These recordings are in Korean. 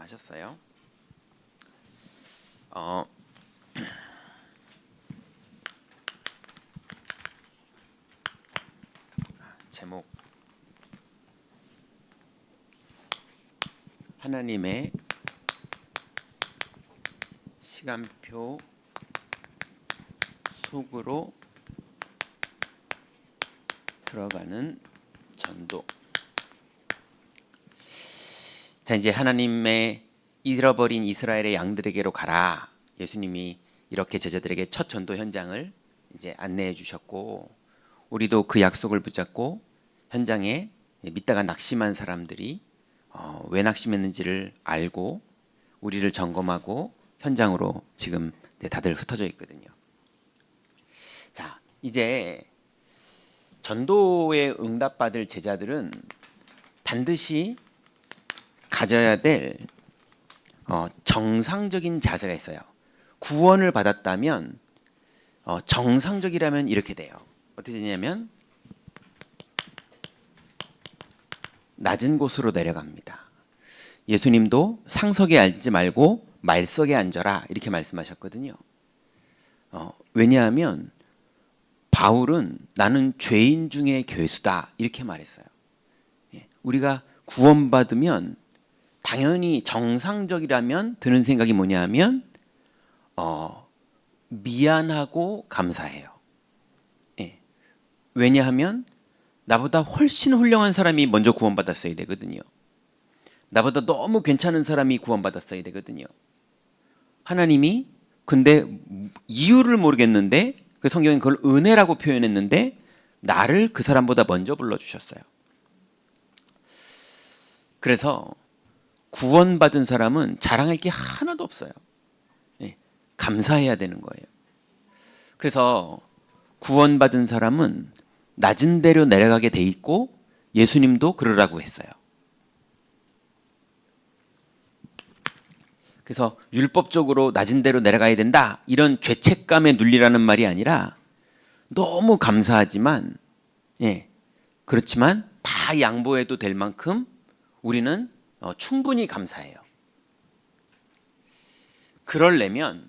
하셨어요? 제목 하나님의 시간표 속으로 들어가는 전도. 자, 이제 하나님의 잃어버린 이스라엘의 양들에게로 가라. 예수님이 이렇게 제자들에게 첫 전도 현장을 이제 안내해 주셨고, 우리도 그 약속을 붙잡고 현장에 믿다가 낙심한 사람들이 왜 낙심했는지를 알고 우리를 점검하고 현장으로 지금 다들 흩어져 있거든요. 자, 이제 전도에 응답받을 제자들은 반드시 가져야 될 정상적인 자세가 있어요. 구원을 받았다면 정상적이라면 이렇게 돼요. 어떻게 되냐면 낮은 곳으로 내려갑니다. 예수님도 상석에 앉지 말고 말석에 앉아라 이렇게 말씀하셨거든요. 왜냐하면 바울은 나는 죄인 중에 괴수다 이렇게 말했어요. 우리가 구원받으면 당연히 정상적이라면 드는 생각이 뭐냐 하면 미안하고 감사해요. 왜냐하면 나보다 훨씬 훌륭한 사람이 먼저 구원받았어야 되거든요. 나보다 너무 괜찮은 사람이 구원받았어야 되거든요. 하나님이 근데 이유를 모르겠는데 그 성경은 그걸 은혜라고 표현했는데 나를 그 사람보다 먼저 불러주셨어요. 그래서 구원받은 사람은 자랑할 게 하나도 없어요. 감사해야 되는 거예요. 그래서 구원받은 사람은 낮은 데로 내려가게 돼 있고 예수님도 그러라고 했어요. 그래서 율법적으로 낮은 데로 내려가야 된다 이런 죄책감에 눌리라는 말이 아니라 너무 감사하지만 그렇지만 다 양보해도 될 만큼 우리는 충분히 감사해요. 그러려면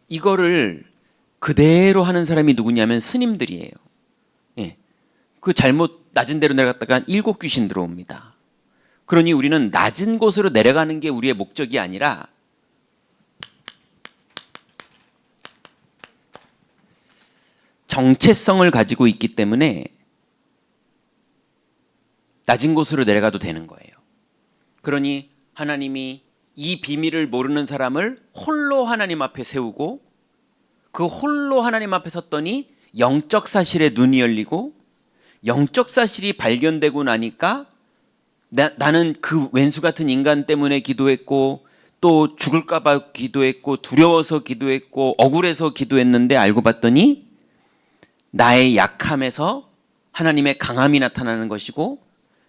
이거를 그대로 하는 사람이 누구냐면 스님들이에요. 그 잘못 낮은 데로 내려갔다가 7 귀신 들어옵니다. 그러니 우리는 낮은 곳으로 내려가는 게 우리의 목적이 아니라 정체성을 가지고 있기 때문에 낮은 곳으로 내려가도 되는 거예요. 그러니 하나님이 이 비밀을 모르는 사람을 홀로 하나님 앞에 세우고 그 홀로 하나님 앞에 섰더니 영적 사실에 눈이 열리고 영적 사실이 발견되고 나니까 나는 그 왼수 같은 인간 때문에 기도했고 또 죽을까 봐 기도했고 두려워서 기도했고 억울해서 기도했는데 알고 봤더니 나의 약함에서 하나님의 강함이 나타나는 것이고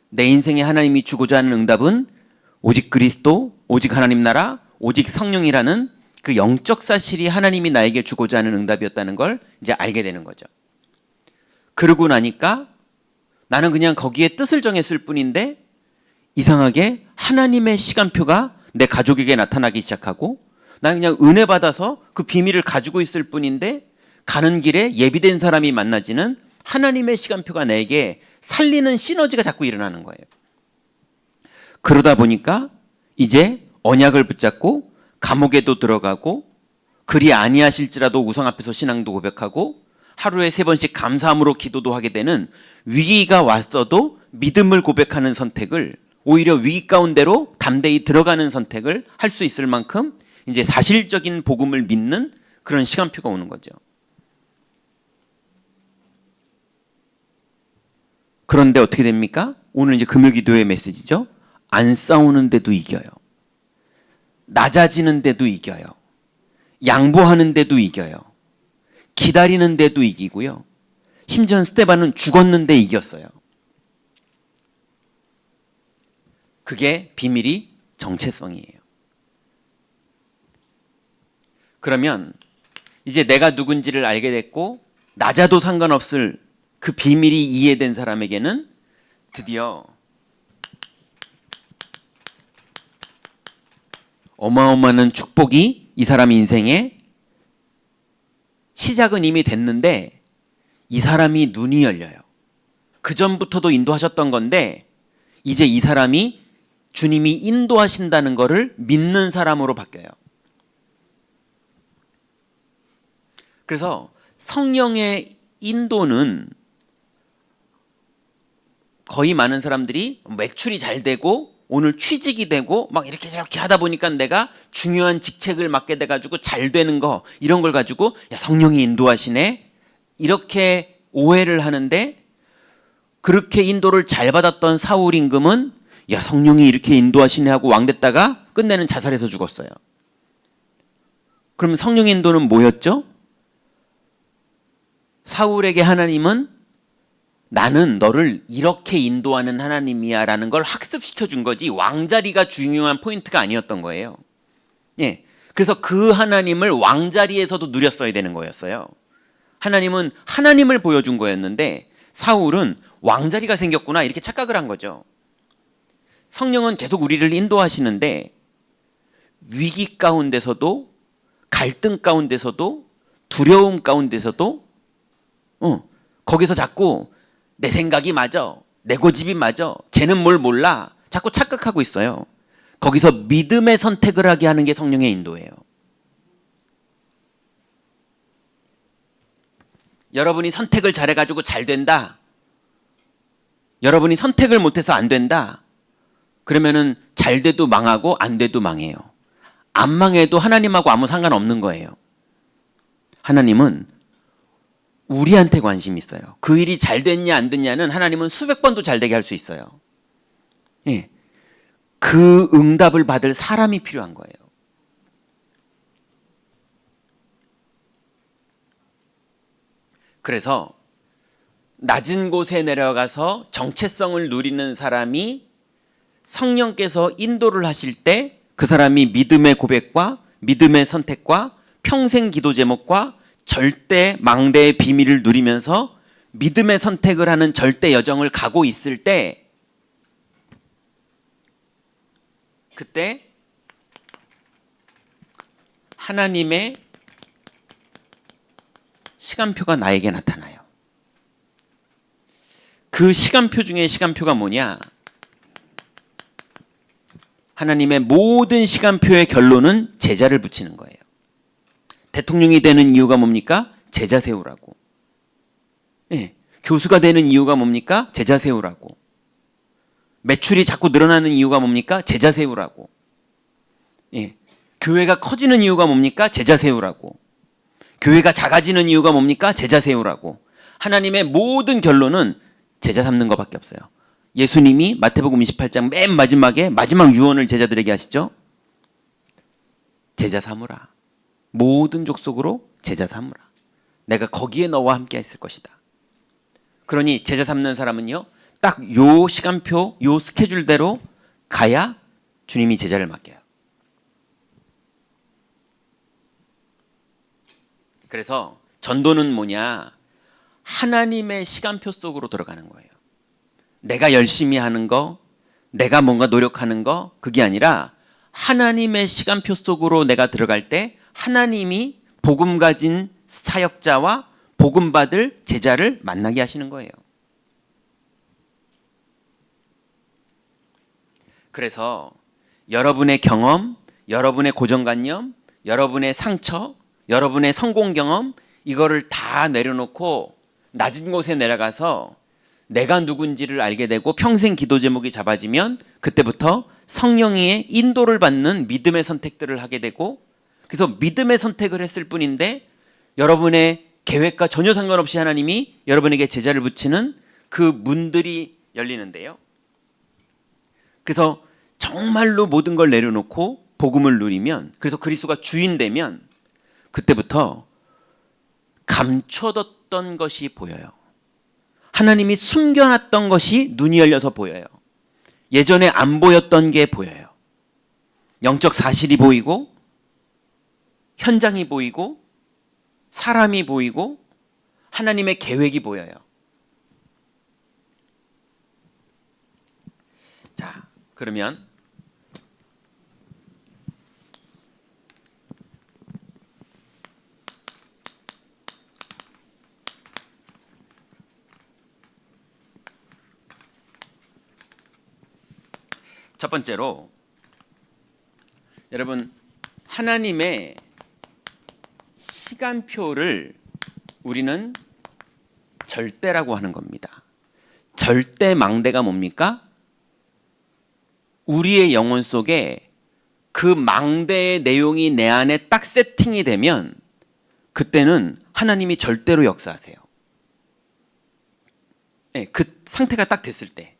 내 인생에 하나님이 주고자 하는 응답은 오직 그리스도, 오직 하나님 나라, 오직 성령이라는 그 영적 사실이 하나님이 나에게 주고자 하는 응답이었다는 걸 이제 알게 되는 거죠. 그러고 나니까 나는 그냥 거기에 뜻을 정했을 뿐인데 이상하게 하나님의 시간표가 내 가족에게 나타나기 시작하고 나는 그냥 은혜 받아서 그 비밀을 가지고 있을 뿐인데 가는 길에 예비된 사람이 만나지는 하나님의 시간표가 내게 살리는 시너지가 자꾸 일어나는 거예요. 그러다 보니까 이제 언약을 붙잡고 감옥에도 들어가고 그리 아니하실지라도 우상 앞에서 신앙도 고백하고 하루에 3번씩 감사함으로 기도도 하게 되는 위기가 왔어도 믿음을 고백하는 선택을 오히려 위기 가운데로 담대히 들어가는 선택을 할 수 있을 만큼 이제 사실적인 복음을 믿는 그런 시간표가 오는 거죠. 그런데 어떻게 됩니까? 오늘 이제 금요기도의 메시지죠. 안 싸우는데도 이겨요. 낮아지는데도 이겨요. 양보하는데도 이겨요. 기다리는데도 이기고요. 심지어 스데반은 죽었는데 이겼어요. 그게 비밀이 정체성이에요. 그러면 이제 내가 누군지를 알게 됐고 낮아도 상관없을 그 비밀이 이해된 사람에게는 드디어 어마어마한 축복이 이 사람 인생에 시작은 이미 됐는데 이 사람이 눈이 열려요. 그 전부터도 인도하셨던 건데 이제 이 사람이 주님이 인도하신다는 것을 믿는 사람으로 바뀌어요. 그래서 성령의 인도는 거의 많은 사람들이 매출이 잘 되고 오늘 취직이 되고 막 이렇게 저렇게 하다 보니까 내가 중요한 직책을 맡게 돼가지고 잘 되는 거 이런 걸 가지고 야 성령이 인도하시네 이렇게 오해를 하는데 그렇게 인도를 잘 받았던 사울 임금은 야 성령이 이렇게 인도하시네 하고 왕 됐다가 끝내는 자살해서 죽었어요. 그러면 성령의 인도는 뭐였죠? 사울에게 하나님은 나는 너를 이렇게 인도하는 하나님이야 라는 걸 학습시켜 준 거지 왕자리가 중요한 포인트가 아니었던 거예요. 예. 그래서 그 하나님을 왕자리에서도 누렸어야 되는 거였어요. 하나님은 하나님을 보여준 거였는데 사울은 왕자리가 생겼구나 이렇게 착각을 한 거죠. 성령은 계속 우리를 인도하시는데 위기 가운데서도 갈등 가운데서도 두려움 가운데서도 거기서 자꾸 내 생각이 맞아. 내 고집이 맞아. 쟤는 뭘 몰라. 자꾸 착각하고 있어요. 거기서 믿음의 선택을 하게 하는 게 성령의 인도예요. 여러분이 선택을 잘해가지고 잘 된다. 여러분이 선택을 못해서 안 된다. 그러면은 잘 돼도 망하고 안 돼도 망해요. 안 망해도 하나님하고 아무 상관없는 거예요. 하나님은 우리한테 관심이 있어요. 그 일이 잘 됐냐 안 됐냐는 하나님은 수백 번도 잘 되게 할 수 있어요. 예. 그 응답을 받을 사람이 필요한 거예요. 그래서 낮은 곳에 내려가서 정체성을 누리는 사람이 성령께서 인도를 하실 때 그 사람이 믿음의 고백과 믿음의 선택과 평생 기도 제목과 절대 망대의 비밀을 누리면서 믿음의 선택을 하는 절대 여정을 가고 있을 때 그때 하나님의 시간표가 나에게 나타나요. 그 시간표 중에 시간표가 뭐냐? 하나님의 모든 시간표의 결론은 제자를 붙이는 거예요. 대통령이 되는 이유가 뭡니까? 제자 세우라고. 예. 교수가 되는 이유가 뭡니까? 제자 세우라고. 매출이 자꾸 늘어나는 이유가 뭡니까? 제자 세우라고. 예. 교회가 커지는 이유가 뭡니까? 제자 세우라고. 교회가 작아지는 이유가 뭡니까? 제자 세우라고. 하나님의 모든 결론은 제자 삼는 것밖에 없어요. 예수님이 마태복음 28장 맨 마지막에 마지막 유언을 제자들에게 하시죠. 제자 삼으라. 모든 족속으로 제자 삼으라. 내가 거기에 너와 함께 있을 것이다. 그러니 제자 삼는 사람은요. 딱 요 시간표, 요 스케줄대로 가야 주님이 제자를 맡겨요. 그래서 전도는 뭐냐? 하나님의 시간표 속으로 들어가는 거예요. 내가 열심히 하는 거, 내가 뭔가 노력하는 거 그게 아니라 하나님의 시간표 속으로 내가 들어갈 때 하나님이 복음 가진 사역자와 복음 받을 제자를 만나게 하시는 거예요. 그래서 여러분의 경험, 여러분의 고정관념, 여러분의 상처, 여러분의 성공 경험 이거를 다 내려놓고 낮은 곳에 내려가서 내가 누군지를 알게 되고 평생 기도 제목이 잡아지면 그때부터 성령의 인도를 받는 믿음의 선택들을 하게 되고 그래서 믿음의 선택을 했을 뿐인데 여러분의 계획과 전혀 상관없이 하나님이 여러분에게 제자를 붙이는 그 문들이 열리는데요. 그래서 정말로 모든 걸 내려놓고 복음을 누리면 그래서 그리스도가 주인 되면 그때부터 감춰뒀던 것이 보여요. 하나님이 숨겨놨던 것이 눈이 열려서 보여요. 예전에 안 보였던 게 보여요. 영적 사실이 보이고 현장이 보이고 사람이 보이고 하나님의 계획이 보여요. 자, 그러면 첫 번째로 여러분 하나님의 시간표를 우리는 절대라고 하는 겁니다. 절대 망대가 뭡니까? 우리의 영혼 속에 그 망대의 내용이 내 안에 딱 세팅이 되면 그때는 하나님이 절대로 역사하세요. 네, 그 상태가 딱 됐을 때.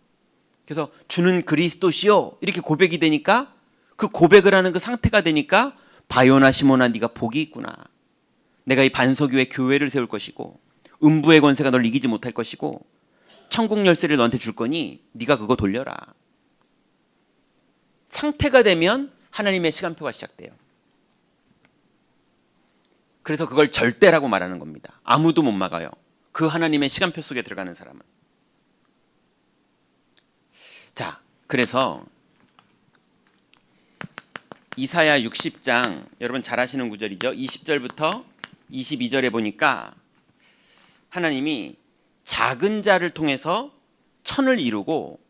그래서 주는 그리스도시요 이렇게 고백이 되니까 그 고백을 하는 그 상태가 되니까 바요나 시모나 네가 복이 있구나. 내가 이 반석 위에 교회를 세울 것이고 음부의 권세가 널 이기지 못할 것이고 천국 열쇠를 너한테 줄 거니 네가 그거 돌려라. 상태가 되면 하나님의 시간표가 시작돼요. 그래서 그걸 절대라고 말하는 겁니다. 아무도 못 막아요. 그 하나님의 시간표 속에 들어가는 사람은. 자, 그래서 이사야 60장 여러분 잘 아시는 구절이죠. 20절부터 22절에 보니까 하나님이 작은 자를 통해서 천을 이루고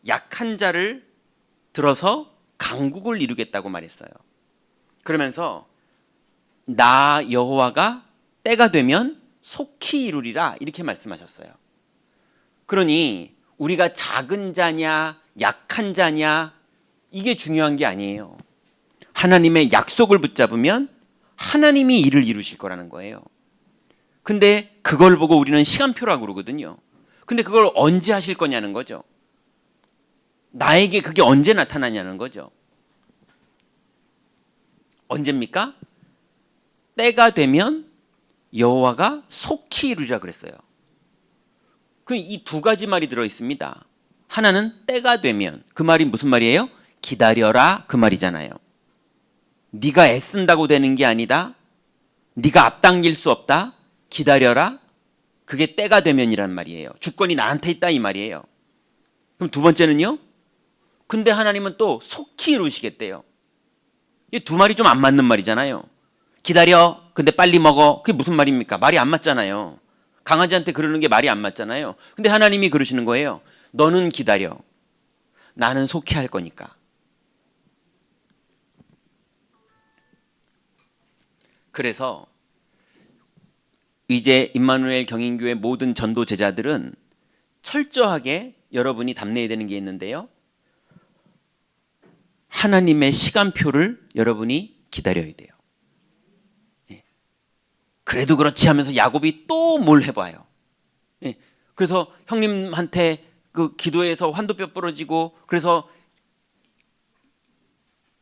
약한 자를 들어서 강국을 이루겠다고 말했어요. 그러면서 나 여호와가 때가 되면 속히 이루리라 이렇게 말씀하셨어요. 그러니 우리가 작은 자냐 약한 자냐 이게 중요한 게 아니에요. 하나님의 약속을 붙잡으면 하나님이 일을 이루실 거라는 거예요. 근데 그걸 보고 우리는 시간표라고 그러거든요. 근데 그걸 언제 하실 거냐는 거죠. 나에게 그게 언제 나타나냐는 거죠. 언제입니까? 때가 되면 여호와가 속히 이루리라 그랬어요. 이 두 가지 말이 들어 있습니다. 하나는 때가 되면, 그 말이 무슨 말이에요? 기다려라 그 말이잖아요. 네가 애쓴다고 되는 게 아니다. 네가 앞당길 수 없다. 기다려라. 그게 때가 되면이란 말이에요. 주권이 나한테 있다 이 말이에요. 그럼 두 번째는요? 근데 하나님은 또 속히 이루시겠대요. 이 두 말이 좀 안 맞는 말이잖아요. 기다려. 근데 빨리 먹어. 그게 무슨 말입니까? 말이 안 맞잖아요. 강아지한테 그러는 게 말이 안 맞잖아요. 근데 하나님이 그러시는 거예요. 너는 기다려. 나는 속히 할 거니까. 그래서 이제 임마누엘 경인교회 모든 전도 제자들은 철저하게 여러분이 담내야 되는 게 있는데요. 하나님의 시간표를 여러분이 기다려야 돼요. 그래도 그렇지 하면서 야곱이 또 뭘 해봐요. 그래서 형님한테 그 기도해서 환도뼈 부러지고 그래서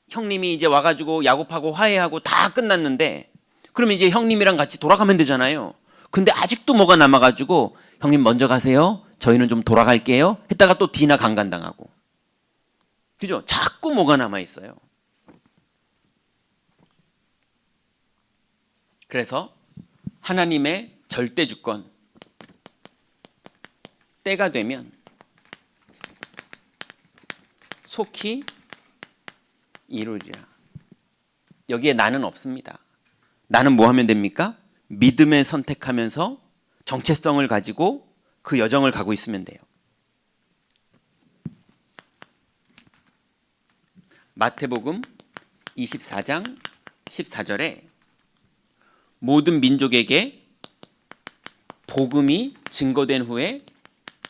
형님이 이제 와가지고 야곱하고 화해하고 다 끝났는데 그러면 이제 형님이랑 같이 돌아가면 되잖아요. 근데 아직도 뭐가 남아가지고 형님 먼저 가세요. 저희는 좀 돌아갈게요. 했다가 또 디나 강간당하고. 그죠? 자꾸 뭐가 남아있어요. 그래서 하나님의 절대 주권 때가 되면 속히 이루리라. 여기에 나는 없습니다. 나는 뭐 하면 됩니까? 믿음에 선택하면서 정체성을 가지고 그 여정을 가고 있으면 돼요. 마태복음 24장 14절에 모든 민족에게 복음이 증거된 후에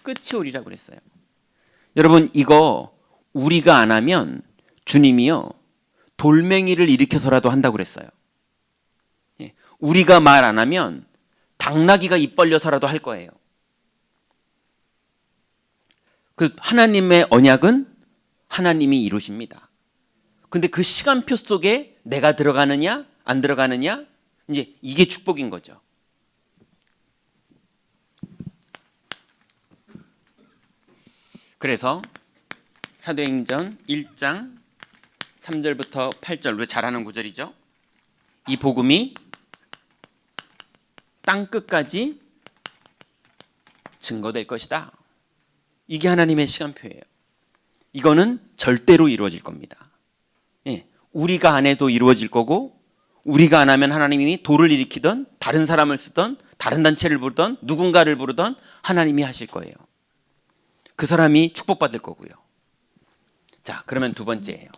끝이 오리라고 그랬어요. 여러분 이거 우리가 안 하면 주님이요 돌멩이를 일으켜서라도 한다고 그랬어요. 우리가 말 안 하면 당나귀가 입 벌려서라도 할 거예요. 그 하나님의 언약은 하나님이 이루십니다. 근데 그 시간표 속에 내가 들어가느냐 안 들어가느냐 이제 이게 축복인 거죠. 그래서 사도행전 1장 3절부터 8절 우리 잘 아는 구절이죠. 이 복음이 땅 끝까지 증거될 것이다. 이게 하나님의 시간표예요. 이거는 절대로 이루어질 겁니다. 우리가 안 해도 이루어질 거고 우리가 안 하면 하나님이 돌을 일으키던 다른 사람을 쓰던 다른 단체를 부르던 누군가를 부르던 하나님이 하실 거예요. 그 사람이 축복받을 거고요. 자, 그러면 두 번째예요.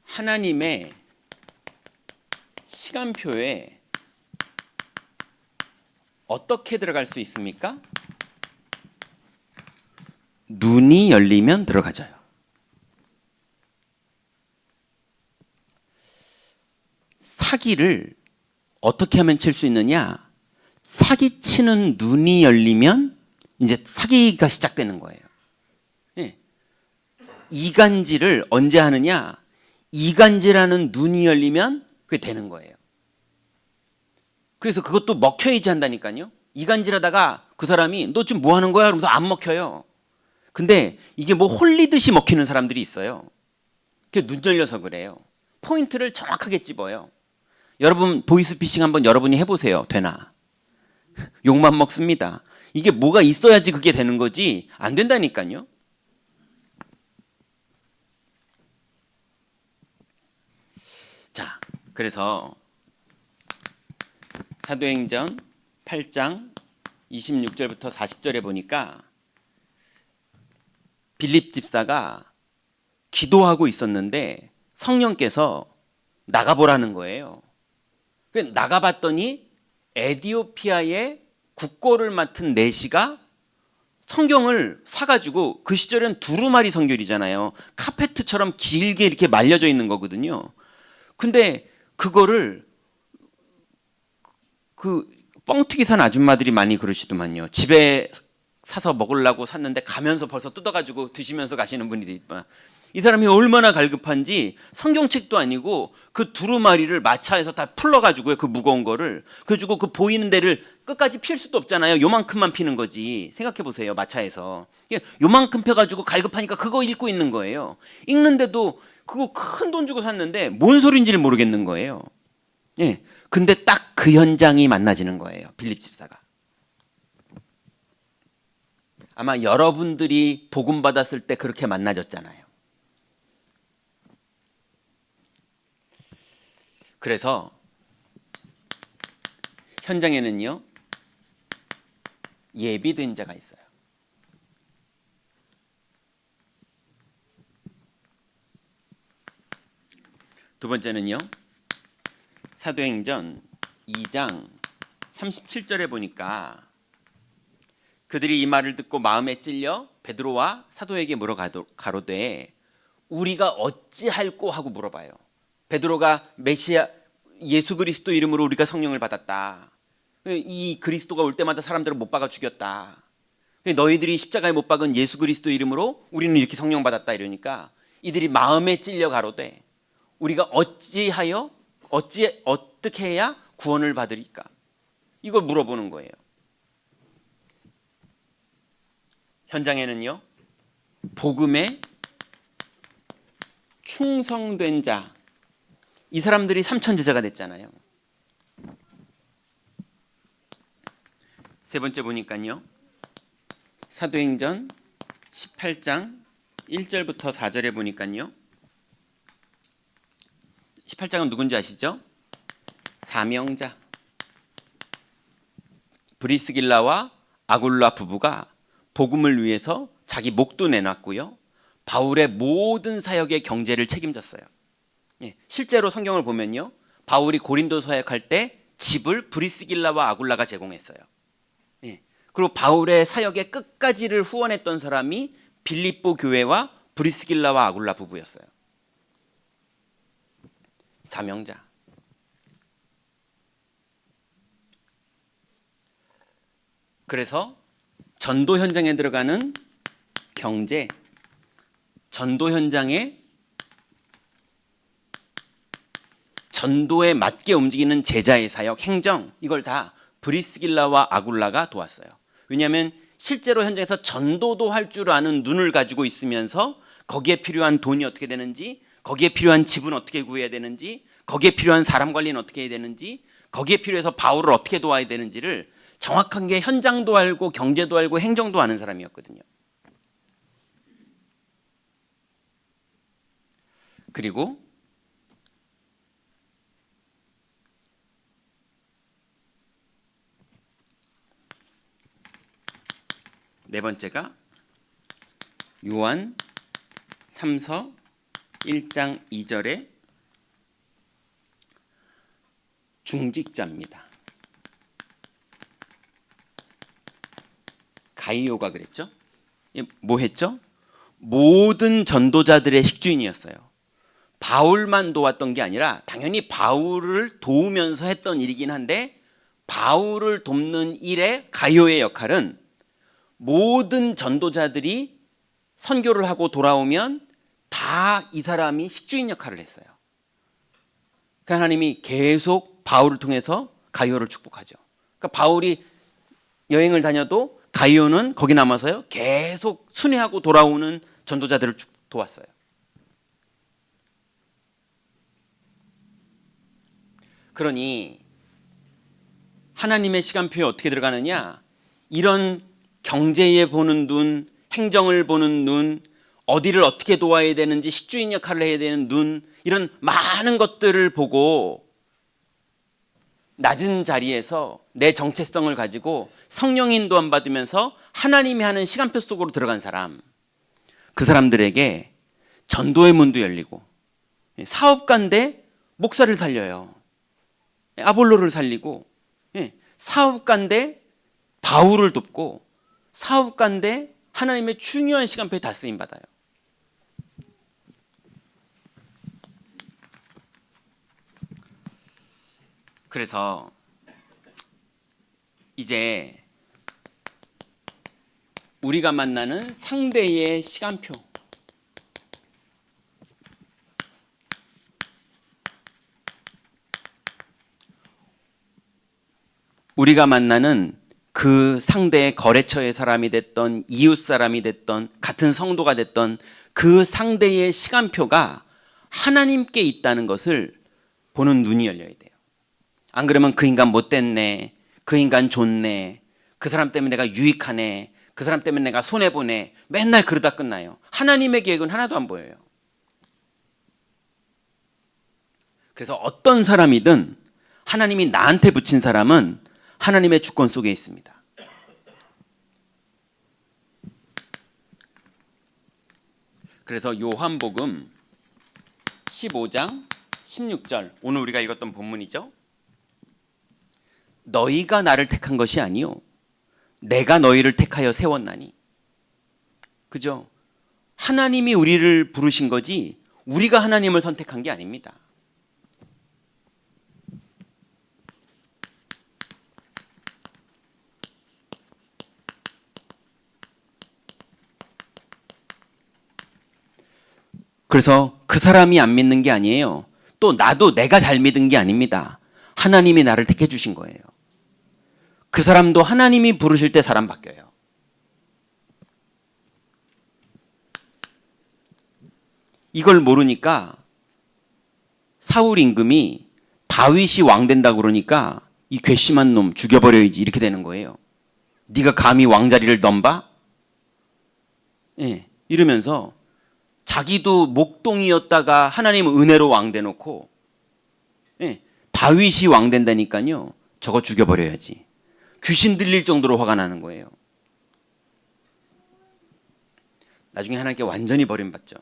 하나님의 시간표에 어떻게 들어갈 수 있습니까? 눈이 열리면 들어가져요. 사기를 어떻게 하면 칠 수 있느냐? 사기치는 눈이 열리면 이제 사기가 시작되는 거예요. 예. 이간질을 언제 하느냐? 이간질하는 눈이 열리면 그게 되는 거예요. 그래서 그것도 먹혀야지 한다니까요. 이간질하다가 그 사람이 너 지금 뭐 하는 거야? 그러면서 안 먹혀요. 근데 이게 뭐 홀리듯이 먹히는 사람들이 있어요. 그게 눈 열려서 그래요. 포인트를 정확하게 찝어요. 여러분 보이스피싱 한번 여러분이 해보세요. 되나? 욕만 먹습니다. 이게 뭐가 있어야지 그게 되는 거지 안 된다니까요. 자, 그래서 사도행전 8장 26절부터 40절에 보니까 빌립 집사가 기도하고 있었는데 성령께서 나가보라는 거예요. 나가봤더니 에디오피아의 국고를 맡은 내시가 성경을 사가지고, 그 시절엔 두루마리 성결이잖아요. 카페트처럼 길게 이렇게 말려져 있는 거거든요. 근데 그거를 그 뻥튀기 산 아줌마들이 많이 그러시더만요. 집에 사서 먹으려고 샀는데 가면서 벌써 뜯어가지고 드시면서 가시는 분이 있지만, 이 사람이 얼마나 갈급한지 성경책도 아니고 그 두루마리를 마차에서 다 풀러가지고요. 그 무거운 거를. 그래가지고 그 보이는 데를 끝까지 필 수도 없잖아요. 요만큼만 피는 거지. 생각해보세요. 마차에서. 요만큼 펴가지고 갈급하니까 그거 읽고 있는 거예요. 읽는데도 그거 큰 돈 주고 샀는데 뭔 소린지를 모르겠는 거예요. 예. 근데 딱 그 현장이 만나지는 거예요. 빌립 집사가. 아마 여러분들이 복음 받았을 때 그렇게 만나졌잖아요. 그래서 현장에는요, 예비된 자가 있어요. 두 번째는요, 사도행전 2장 37절에 보니까 그들이 이 말을 듣고 마음에 찔려 베드로와 사도에게 물어 가로되 우리가 어찌할꼬 하고 물어봐요. 베드로가 메시아 예수 그리스도 이름으로 우리가 성령을 받았다. 이 그리스도가 올 때마다 사람들을 못 박아 죽였다. 너희들이 십자가에 못 박은 예수 그리스도 이름으로 우리는 이렇게 성령 받았다. 이러니까 이들이 마음에 찔려 가로되 우리가 어떻게 해야 구원을 받으리까? 이걸 물어보는 거예요. 현장에는요, 복음에 충성된 자, 이 사람들이 삼천 제자가 됐잖아요. 세 번째 보니까요, 사도행전 18장 1절부터 4절에 보니까요, 18장은 누군지 아시죠? 사명자 브리스길라와 아굴라 부부가 복음을 위해서 자기 목도 내놨고요, 바울의 모든 사역의 경제를 책임졌어요. 예, 실제로 성경을 보면요, 바울이 고린도 사역할 때 집을 브리스길라와 아굴라가 제공했어요. 예, 그리고 바울의 사역의 끝까지를 후원했던 사람이 빌립보 교회와 브리스길라와 아굴라 부부였어요. 사명자. 그래서 전도 현장에 들어가는 경제, 전도 현장에 전도에 맞게 움직이는 제자의 사역, 행정, 이걸 다 브리스길라와 아굴라가 도왔어요. 왜냐하면 실제로 현장에서 전도도 할 줄 아는 눈을 가지고 있으면서 거기에 필요한 돈이 어떻게 되는지, 거기에 필요한 집은 어떻게 구해야 되는지, 거기에 필요한 사람 관리는 어떻게 해야 되는지, 거기에 필요해서 바울을 어떻게 도와야 되는지를 정확한 게 현장도 알고 경제도 알고 행정도 아는 사람이었거든요. 그리고 네 번째가 요한 3서 1장 2절의 중직자입니다. 가이오가 그랬죠? 뭐 했죠? 모든 전도자들의 식주인이었어요. 바울만 도왔던 게 아니라 당연히 바울을 도우면서 했던 일이긴 한데 바울을 돕는 일의 가이오의 역할은 모든 전도자들이 선교를 하고 돌아오면 다 이 사람이 식주인 역할을 했어요. 그러니까 하나님이 계속 바울을 통해서 가이오를 축복하죠. 그러니까 바울이 여행을 다녀도 가이오는 거기 남아서요 계속 순회하고 돌아오는 전도자들을 도왔어요. 그러니 하나님의 시간표에 어떻게 들어가느냐, 이런 경제에 보는 눈, 행정을 보는 눈, 어디를 어떻게 도와야 되는지 식주인 역할을 해야 되는 눈, 이런 많은 것들을 보고 낮은 자리에서 내 정체성을 가지고 성령 인도함 받으면서 하나님이 하는 시간표 속으로 들어간 사람, 그 사람들에게 전도의 문도 열리고, 사업가인데 목사를 살려요. 아볼로를 살리고, 사업가인데 바울을 돕고, 사업가인데 하나님의 중요한 시간표에 다 쓰임 받아요. 그래서 이제 우리가 만나는 상대의 시간표, 우리가 만나는 그 상대의 거래처의 사람이 됐던 이웃 사람이 됐던 같은 성도가 됐던 그 상대의 시간표가 하나님께 있다는 것을 보는 눈이 열려야 돼요. 안 그러면 그 인간 못됐네, 그 인간 좋네, 그 사람 때문에 내가 유익하네, 그 사람 때문에 내가 손해보네, 맨날 그러다 끝나요. 하나님의 계획은 하나도 안 보여요. 그래서 어떤 사람이든 하나님이 나한테 붙인 사람은 하나님의 주권 속에 있습니다. 그래서 요한복음 15장 16절, 오늘 우리가 읽었던 본문이죠. 너희가 나를 택한 것이 아니요 내가 너희를 택하여 세웠나니. 그죠? 하나님이 우리를 부르신 거지 우리가 하나님을 선택한 게 아닙니다. 그래서 그 사람이 안 믿는 게 아니에요. 또 나도 내가 잘 믿은 게 아닙니다. 하나님이 나를 택해 주신 거예요. 그 사람도 하나님이 부르실 때 사람 바뀌어요. 이걸 모르니까 사울 임금이 다윗이 왕 된다고 그러니까 이 괘씸한 놈 죽여버려야지 이렇게 되는 거예요. 네가 감히 왕자리를 넘봐? 이러면서 자기도 목동이었다가 하나님 은혜로 왕 돼놓고 다윗이 왕 된다니까요. 저거 죽여버려야지. 귀신 들릴 정도로 화가 나는 거예요. 나중에 하나님께 완전히 버림받죠.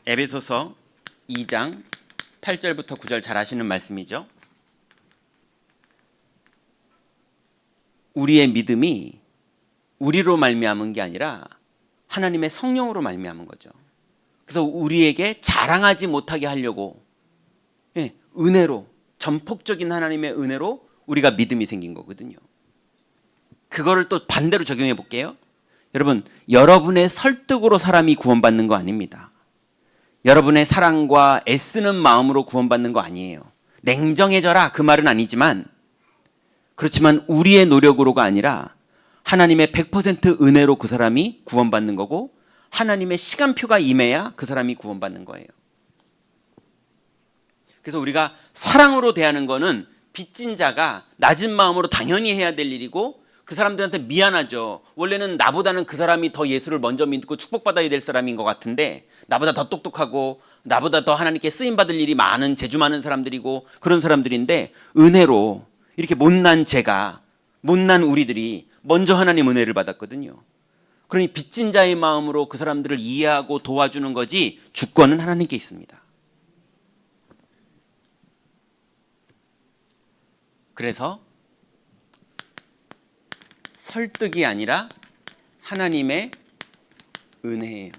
에베소서 2장 8절부터 9절 잘 아시는 말씀이죠. 우리의 믿음이 우리로 말미암은 게 아니라 하나님의 성령으로 말미암은 거죠. 그래서 우리에게 자랑하지 못하게 하려고 은혜로, 전폭적인 하나님의 은혜로 우리가 믿음이 생긴 거거든요. 그거를 또 반대로 적용해 볼게요. 여러분, 여러분의 설득으로 사람이 구원받는 거 아닙니다. 여러분의 사랑과 애쓰는 마음으로 구원받는 거 아니에요. 냉정해져라 그 말은 아니지만, 그렇지만 우리의 노력으로가 아니라 하나님의 100% 은혜로 그 사람이 구원받는 거고, 하나님의 시간표가 임해야 그 사람이 구원받는 거예요. 그래서 우리가 사랑으로 대하는 거는 빚진 자가 낮은 마음으로 당연히 해야 될 일이고, 그 사람들한테 미안하죠. 원래는 나보다는 그 사람이 더 예수를 먼저 믿고 축복받아야 될 사람인 것 같은데, 나보다 더 똑똑하고 나보다 더 하나님께 쓰임받을 일이 많은, 재주 많은 사람들이고 그런 사람들인데, 은혜로 이렇게 못난 제가 못난 우리들이 먼저 하나님 은혜를 받았거든요. 그러니 빚진 자의 마음으로 그 사람들을 이해하고 도와주는 거지 주권은 하나님께 있습니다. 그래서 설득이 아니라 하나님의 은혜예요.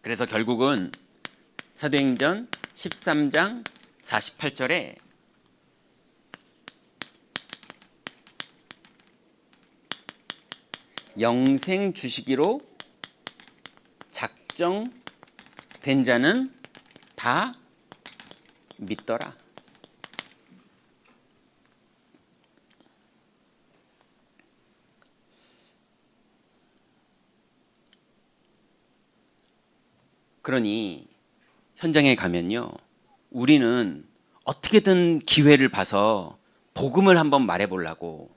그래서 결국은 사도행전 13장 48절에 영생 주시기로 작정된 자는 다 믿더라. 그러니 현장에 가면요, 우리는 어떻게든 기회를 봐서 복음을 한번 말해보려고,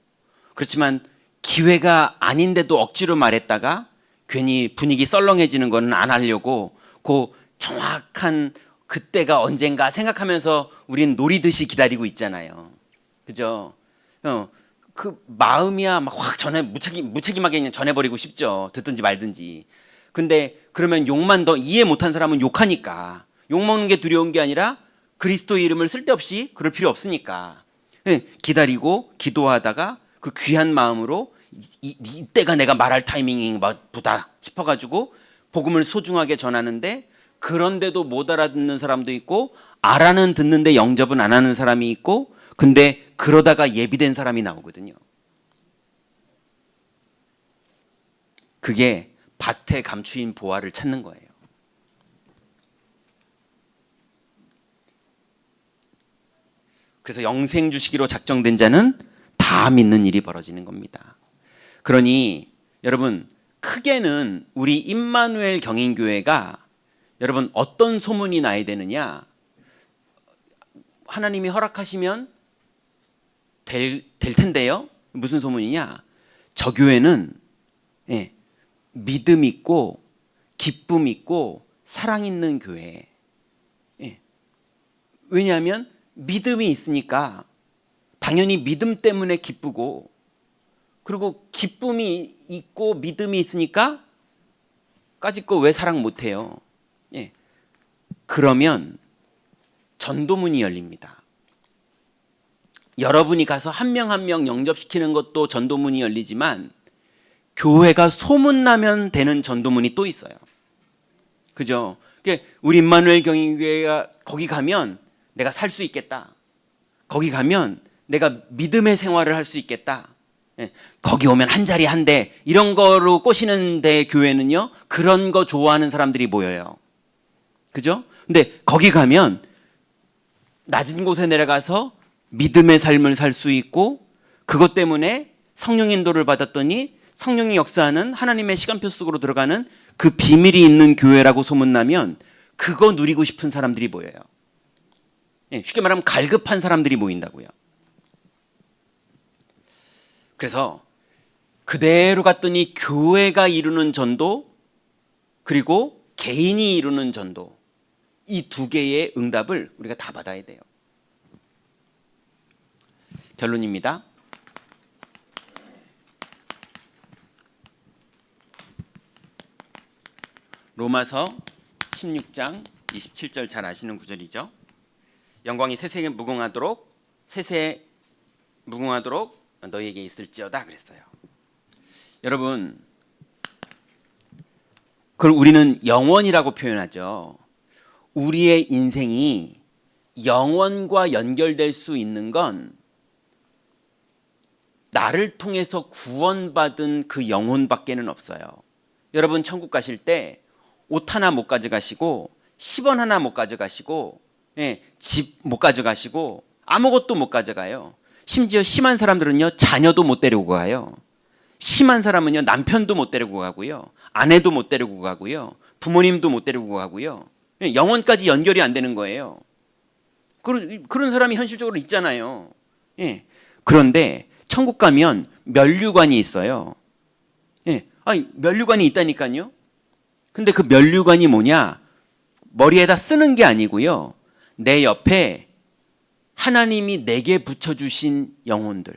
그렇지만 기회가 아닌데도 억지로 말했다가 괜히 분위기 썰렁해지는 거는 안 하려고 그 정확한 그때가 언젠가 생각하면서 우린 노리듯이 기다리고 있잖아요. 그죠? 그 마음이야 막 확 무책임하게 그냥 전해버리고 싶죠. 듣든지 말든지. 근데 그러면 욕만 더 이해 못한 사람은 욕하니까, 욕먹는 게 두려운 게 아니라 그리스도의 이름을 쓸데없이 그럴 필요 없으니까 기다리고 기도하다가 그 귀한 마음으로 이때가 내가 말할 타이밍인가 보다 싶어가지고 복음을 소중하게 전하는데, 그런데도 못 알아듣는 사람도 있고 알아는 듣는데 영접은 안 하는 사람이 있고, 근데 그러다가 예비된 사람이 나오거든요. 그게 밭에 감추인 보화를 찾는 거예요. 그래서 영생 주시기로 작정된 자는 다 믿는 일이 벌어지는 겁니다. 그러니 여러분, 크게는 우리 임마누엘 경인교회가 여러분 어떤 소문이 나야 되느냐, 하나님이 허락하시면 될 텐데요. 무슨 소문이냐, 저 교회는 믿음 있고 기쁨 있고 사랑 있는 교회. 왜냐하면 믿음이 있으니까 당연히 믿음 때문에 기쁘고, 그리고 기쁨이 있고 믿음이 있으니까 까짓 거 왜 사랑 못해요? 그러면 전도문이 열립니다. 여러분이 가서 한 명 한 명 영접시키는 것도 전도문이 열리지만, 교회가 소문나면 되는 전도문이 또 있어요. 그죠? 우리 임마누엘 경인교회가 거기 가면 내가 살 수 있겠다. 거기 가면 내가 믿음의 생활을 할 수 있겠다. 거기 오면 한 자리 한 대, 이런 거로 꼬시는 데 교회는요, 그런 거 좋아하는 사람들이 모여요. 그죠? 근데 거기 가면 낮은 곳에 내려가서 믿음의 삶을 살 수 있고, 그것 때문에 성령 인도를 받았더니 성령이 역사하는 하나님의 시간표 속으로 들어가는 그 비밀이 있는 교회라고 소문나면 그거 누리고 싶은 사람들이 모여요. 쉽게 말하면 갈급한 사람들이 모인다고요. 그래서 그대로 갔더니 교회가 이루는 전도, 그리고 개인이 이루는 전도, 이 두 개의 응답을 우리가 다 받아야 돼요. 결론입니다. 로마서 16장 27절 잘 아시는 구절이죠. 영광이 세세에 무궁하도록 너희에게 있을지어다 그랬어요. 여러분, 그걸 우리는 영원이라고 표현하죠. 우리의 인생이 영원과 연결될 수 있는 건 나를 통해서 구원받은 그 영혼밖에는 없어요. 여러분 천국 가실 때 옷 하나 못 가져가시고 10원 하나 못 가져가시고 집 못 가져가시고 아무것도 못 가져가요. 심지어 심한 사람들은요, 자녀도 못 데리고 가요. 심한 사람은요, 남편도 못 데리고 가고요, 아내도 못 데리고 가고요, 부모님도 못 데리고 가고요. 영혼까지 연결이 안 되는 거예요. 그런 사람이 현실적으로 있잖아요. 그런데 천국 가면 면류관이 있어요. 아니, 면류관이 있다니까요. 근데 그 면류관이 뭐냐? 머리에다 쓰는 게 아니고요, 내 옆에 하나님이 내게 붙여주신 영혼들,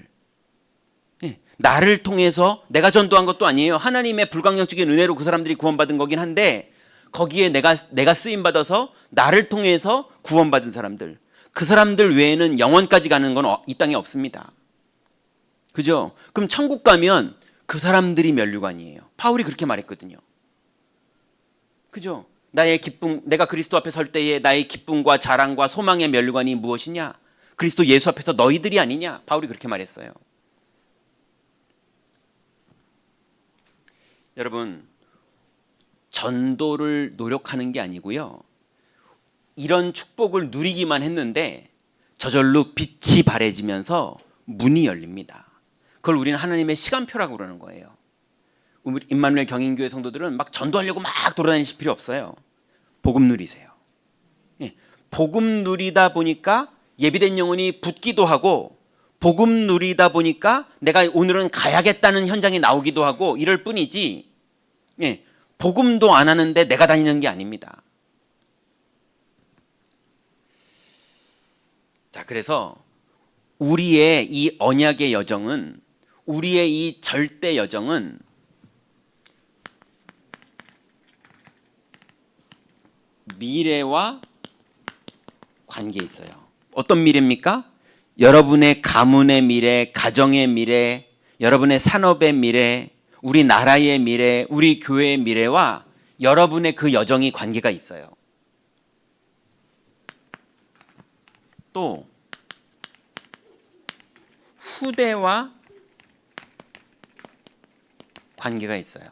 예, 나를 통해서 내가 전도한 것도 아니에요. 하나님의 불강력적인 은혜로 그 사람들이 구원받은 거긴 한데 거기에 내가 쓰임 받아서 나를 통해서 구원받은 사람들, 그 사람들 외에는 영원까지 가는 건 이 땅에 없습니다. 그죠? 그럼 천국 가면 그 사람들이 면류관이에요. 바울이 그렇게 말했거든요. 그죠? 나의 기쁨, 내가 그리스도 앞에 설 때에 나의 기쁨과 자랑과 소망의 면류관이 무엇이냐? 그리스도 예수 앞에서 너희들이 아니냐? 바울이 그렇게 말했어요. 여러분, 전도를 노력하는 게 아니고요. 이런 축복을 누리기만 했는데 저절로 빛이 바래지면서 문이 열립니다. 그걸 우리는 하나님의 시간표라고 그러는 거예요. 임마누엘 경인교회 성도들은 막 전도하려고 막 돌아다니실 필요 없어요. 복음 누리세요. 예, 복음 누리다 보니까 예비된 영혼이 붙기도 하고 복음 누리다 보니까 내가 오늘은 가야겠다는 현장이 나오기도 하고 이럴 뿐이지, 예, 복음도 안 하는데 내가 다니는 게 아닙니다. 자, 그래서 우리의 이 언약의 여정은, 우리의 이 절대 여정은 미래와 관계 있어요. 어떤 미래입니까? 여러분의 가문의 미래, 가정의 미래, 여러분의 산업의 미래, 우리 나라의 미래, 우리 교회의 미래와 여러분의 그 여정이 관계가 있어요. 또 후대와 관계가 있어요.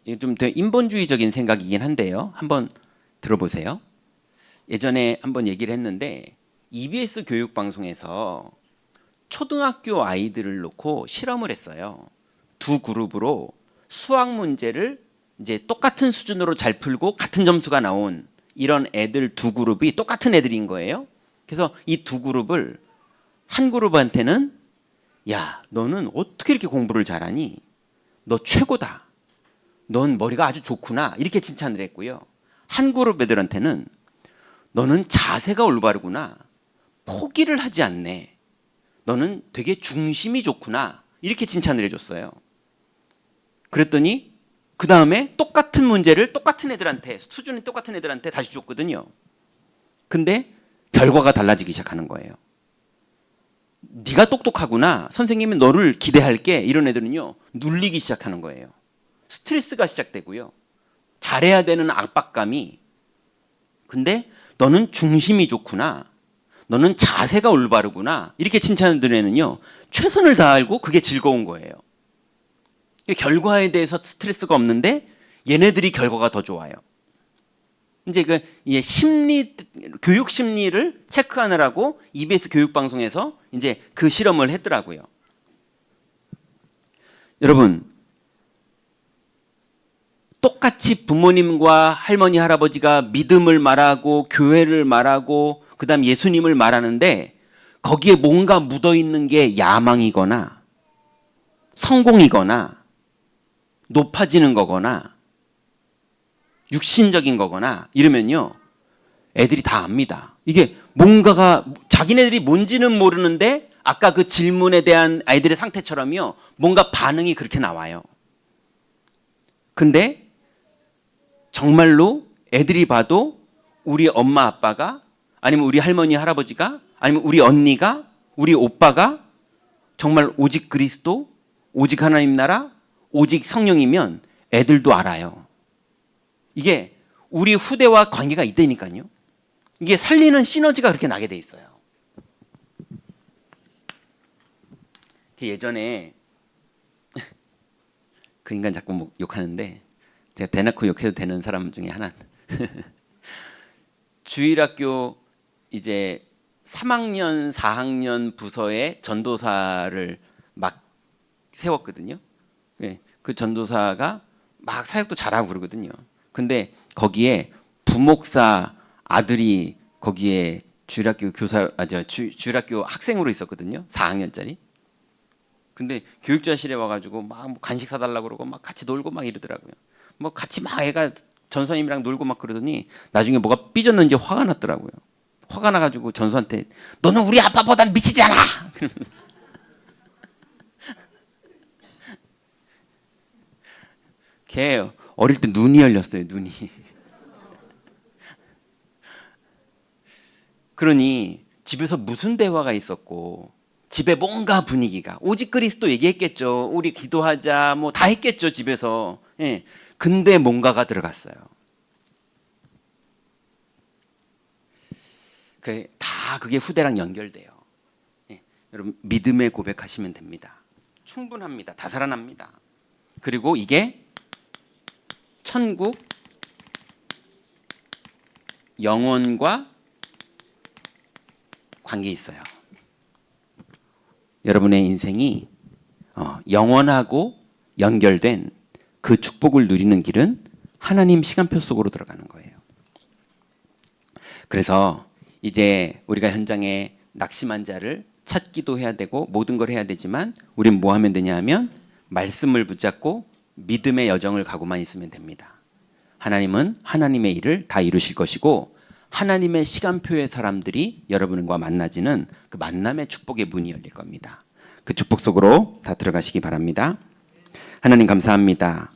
이게 좀 되게 인본주의적인 생각이긴 한데요. 한번 들어보세요. 예전에 한번 얘기를 했는데 EBS 교육방송에서 초등학교 아이들을 놓고 실험을 했어요. 두 그룹으로 수학 문제를 이제 똑같은 수준으로 잘 풀고 같은 점수가 나온 이런 애들 두 그룹이 똑같은 애들인 거예요. 그래서 이 두 그룹을 한 그룹한테는 야, 너는 어떻게 이렇게 공부를 잘하니? 너 최고다. 넌 머리가 아주 좋구나. 이렇게 칭찬을 했고요. 한 그룹 애들한테는 너는 자세가 올바르구나. 포기를 하지 않네. 너는 되게 중심이 좋구나. 이렇게 칭찬을 해줬어요. 그랬더니 그 다음에 똑같은 문제를 똑같은 애들한테, 수준이 똑같은 애들한테 다시 줬거든요. 근데 결과가 달라지기 시작하는 거예요. 네가 똑똑하구나. 선생님이 너를 기대할게. 이런 애들은요, 눌리기 시작하는 거예요. 스트레스가 시작되고요. 잘해야 되는 압박감이. 근데 너는 중심이 좋구나. 너는 자세가 올바르구나. 이렇게 칭찬을 드는 애는요, 최선을 다하고 그게 즐거운 거예요. 결과에 대해서 스트레스가 없는데 얘네들이 결과가 더 좋아요. 이제 교육 심리를 체크하느라고 EBS 교육방송에서 이제 그 실험을 했더라고요. 여러분, 똑같이 부모님과 할머니, 할아버지가 믿음을 말하고 교회를 말하고 그다음 예수님을 말하는데 거기에 뭔가 묻어있는 게 야망이거나 성공이거나 높아지는 거거나 육신적인 거거나 이러면요, 애들이 다 압니다. 이게 뭔가가 자기네들이 뭔지는 모르는데 아까 그 질문에 대한 아이들의 상태처럼요, 뭔가 반응이 그렇게 나와요. 근데 정말로 애들이 봐도 우리 엄마 아빠가, 아니면 우리 할머니 할아버지가, 아니면 우리 언니가, 우리 오빠가 정말 오직 그리스도, 오직 하나님 나라, 오직 성령이면 애들도 알아요. 이게 우리 후대와 관계가 있다니까요. 이게 살리는 시너지가 그렇게 나게 돼 있어요. 예전에 그 인간 자꾸 욕하는데 제가 대놓고 욕해도 되는 사람 중에 하나. 주일학교 이제 3학년, 4학년 부서에 전도사를 막 세웠거든요. 네, 그 전도사가 막 사역도 잘하고 그러거든요. 근데 거기에 부목사 아들이 거기에 주일학교 주일학교 학생으로 있었거든요. 4학년짜리. 근데 교육자실에 와가지고 막 간식 사달라고 그러고 막 같이 놀고 막 이러더라고요. 뭐 같이 막 애가 전사님이랑 놀고 막 그러더니 나중에 뭐가 삐졌는지 화가 났더라고요. 화가 나가지고 전사한테 너는 우리 아빠보단 미치지 않아! 걔 어릴 때 눈이 열렸어요. 눈이. 그러니 집에서 무슨 대화가 있었고 집에 뭔가 분위기가 오직 그리스도 얘기했겠죠. 우리 기도하자 뭐 다 했겠죠. 집에서. 예. 근데 뭔가가 들어갔어요. 그게 후대랑 연결돼요. 예. 여러분 믿음의 고백하시면 됩니다. 충분합니다. 다 살아납니다. 그리고 이게 천국 영혼과 관계 있어요. 여러분의 인생이 영원하고 연결된 그 축복을 누리는 길은 하나님 시간표 속으로 들어가는 거예요. 그래서 이제 우리가 현장에 낙심한 자를 찾기도 해야 되고 모든 걸 해야 되지만 우린 뭐 하면 되냐 하면 말씀을 붙잡고 믿음의 여정을 가고만 있으면 됩니다. 하나님은 하나님의 일을 다 이루실 것이고 하나님의 시간표의 사람들이 여러분과 만나지는 그 만남의 축복의 문이 열릴 겁니다. 그 축복 속으로 다 들어가시기 바랍니다. 하나님 감사합니다.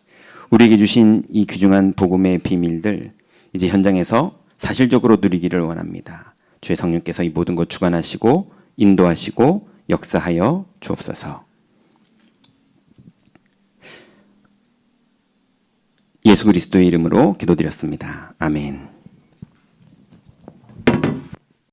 우리에게 주신 이 귀중한 복음의 비밀들 이제 현장에서 사실적으로 누리기를 원합니다. 주의 성령께서 이 모든 것 주관하시고 인도하시고 역사하여 주옵소서. 예수 그리스도의 이름으로 기도드렸습니다. 아멘.